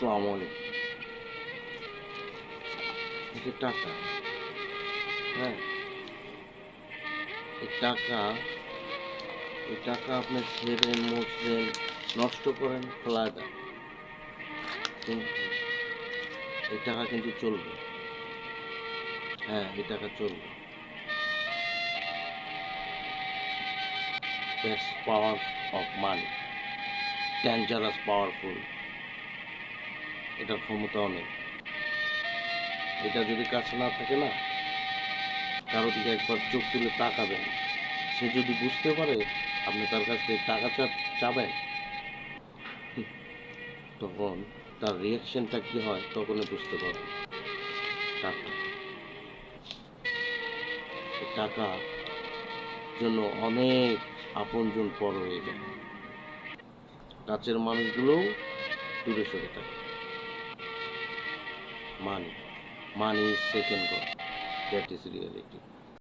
আসসালামু আলাইকুম। এই যে টাকা, হ্যাঁ, এই টাকা এই টাকা আপনি ছেড়েন, মুছলেন, নষ্ট করেন, ফেলায় দেন। কিন্তু এই টাকা কিন্তু চলবে। হ্যাঁ, এই টাকা চলবে। That's power of money. Dangerous powerful. এটার ক্ষমতা অনেক। এটা যদি কাছে না থাকে না, কারো দিকে একবার চোখ তুলে তাকাবেন। সে যদি বুঝতে পারে আপনি তার কাছ থেকে টাকা চাবেন, তখন তার রিয়াকশনটা কি হয় তখনই বুঝতে পারবেন। টাকা এই টাকা জন্য অনেক আপনজন পর হয়ে যায়। কাছের মানুষগুলোও দূরে সরে থাকে। Money money is second god, that is reality.